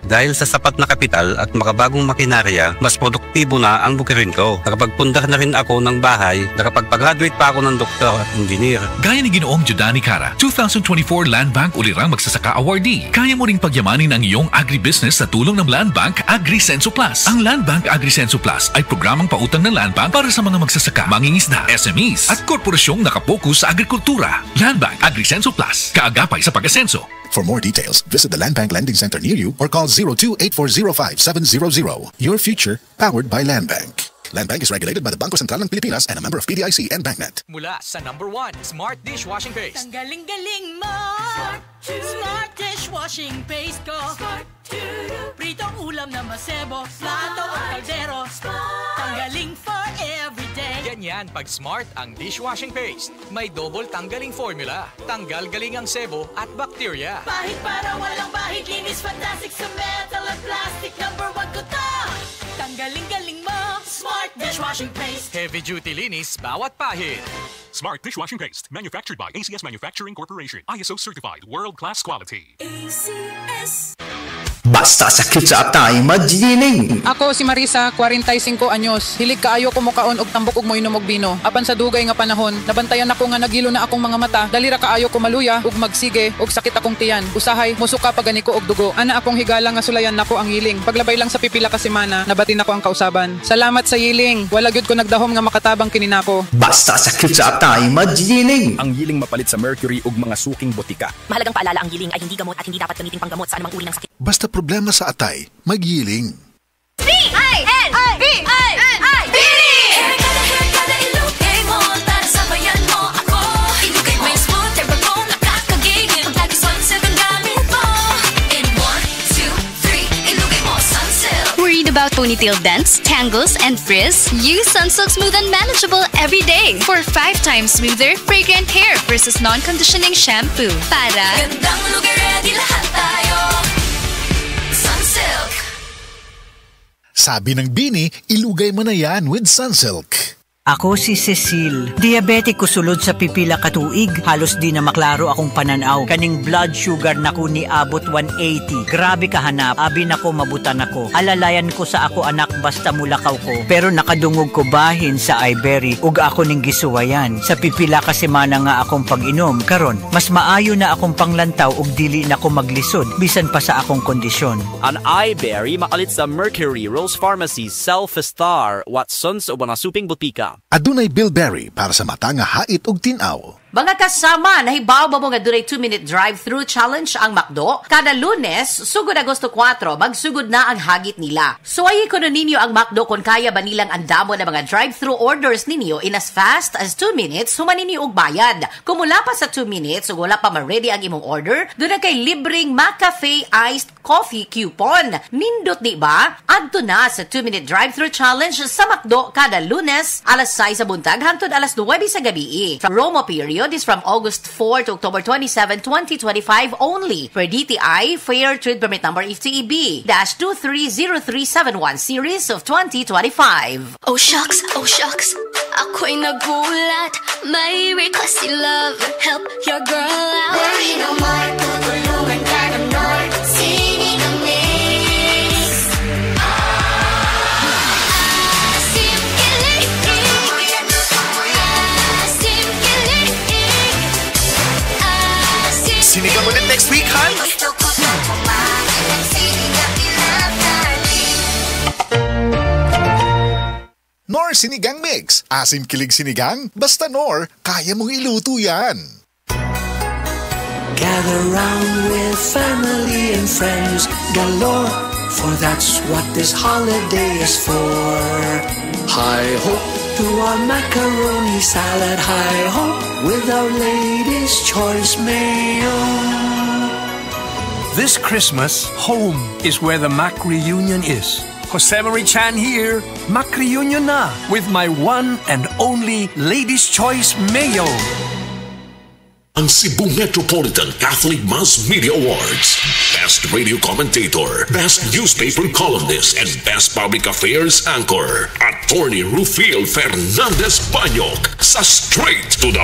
Dahil sa sapat na kapital at makabagong makinarya, mas produktibo na ang bukirin ko. Nakapagpundar na rin ako ng bahay, nakapagpag-graduate pa ako ng doktor at engineer. Gaya ni Ginoong Jodani Cara, 2024 Land Bank Ulirang Magsasaka Awardee. Kaya mo ring pagyamanin ang iyong agribusiness sa tulong ng Land Bank AgriSenso Plus. Ang Land Bank AgriSenso Plus ay programang pautang ng Land Bank para sa mga magsasaka, mangingisda, SMEs at korporasyong nakapokus sa agrikultura. Land Bank AgriSenso Plus, kaagapay sa pag-asenso. For more details, visit the Land Bank Lending Center near you or call 02-8405-700. Your future, powered by Land Bank. Land Bank is regulated by the Bangko Sentral ng Pilipinas and a member of PDIC and BancNet. Mula sa #1 Smart Dishwashing Paste. Ang galing-galing mo! Smart Dishwashing Paste ko! Pritong ulam na masebo, plato o kaldero. Tanggaling for everyday. Ganyan pag Smart ang dishwashing paste. May double tanggaling formula. Tanggal galing ang sebo at bacteria. Bahid para walang bahid, linis fantastic sa metal at plastic. #1 ko to! Tanggaling-galing mo! Smart Dishwashing Paste. Heavy duty linis bawat pahid. Smart Dishwashing Paste, manufactured by ACS Manufacturing Corporation. ISO certified, world-class quality. ACS. Basta sakit sa atay, magjining. Ako si Marisa, 45 anyos. Hilig kaayo ko mukaon og tambok ug moinom og bino. Apan sa dugay nga panahon, nabantayan ako nga nagilo na akong mga mata. Dalira kaayo ko maluya ug magsige ug sakit akong tiyan. Usahay musuka pagani ko og dugo. Ana akong higala nga sulayan nako ang hiling. Paglabay lang sa pipila ka semana, nabati nako ang kausaban. Salamat sa hiling. Wala gyud ko nagdahom nga makatabang kini nako. Basta sakit sa atay, magjining. Ang yiling mapalit sa mercury ug mga suking botika. Mahalagang paalala, ang yiling ay hindi gamot at hindi dapat gamitin panggamot sa anumang uri ng sakit. Basta problema sa atay, magyiling. Worried about ponytail dents, tangles, and frizz? Use Sunsilk Smooth and Manageable every day for 5 times smoother, fragrant hair versus non-conditioning shampoo. Para gandang lugar, ready lahat tayo. Sunsilk. Sabi ng Bini, ilugay mo na yan with Sunsilk. Ako si Cecil. Diabetic ko sulod sa pipila katuig. Halos di na maklaro akong pananaw. Kaning blood sugar nako ni abot 180. Grabe kahanap. Abi nako mabutan ako. Alalayan ko sa ako anak basta mulakaw ko. Pero nakadungog ko bahin sa Iberry. Ug ako ning gisuwayan. Sa pipila ka semana nga akong pag-inom. Karon, mas maayo na akong panglantaw ug dili na ko maglisod. Bisan pa sa akong kondisyon. An Iberry makalit sa Mercury, Rose Pharmacy, Self-Star, Watsons o Banasuping Butika. Adunay Bilberry para sa mata nga hait ug tinaw. Mga kasama, nahibaw ba mo nga dunay 2-minute drive-thru challenge ang McDo? Kada Lunes, sugod Agosto 4, magsugod na ang hagit nila. Suwayi ko na ninyo ang McDo kung kaya ba nilang andamo na mga drive-thru orders ninyo in as fast as 2 minutes, humanin niyo og bayad. Kung mula pa sa 2 minutes, ug wala pa ma-ready ang imong order, doon na kay libreng McCafe Iced Coffee coupon. Nindot di ba? Adto na sa 2-minute drive-thru challenge sa McDo kada Lunes, alas 6 sa buntag, hangtod alas 9 sa gabi. From Romo period is from August 4 to October 27, 2025 only. For DTI, Fair Trade Permit Number FTEB-230371 Series of 2025. oh shucks, ako'y nagulat. May request si love, help your girl out. Worry no more, tutulungan ka ng North. Singing a mix. Sinigang ulit next week, Han? Nor Sinigang Mix. Asim kilig sinigang, basta Nor, kaya mong iluto yan. Gather round with family and friends galore, for that's what this holiday is for. Hi-ho to our macaroni salad, hi-ho with our Lady's Choice Mayo. This Christmas, home is where the Mac reunion is. Jose Marie Chan here, Mac reunion na with my one and only Lady's Choice Mayo. Ang Cebu Metropolitan Catholic Mass Media Awards. Best Radio Commentator, Best Newspaper Columnist, and Best Public Affairs Anchor. Attorney Rufiel Fernandez Banyok sa Straight to the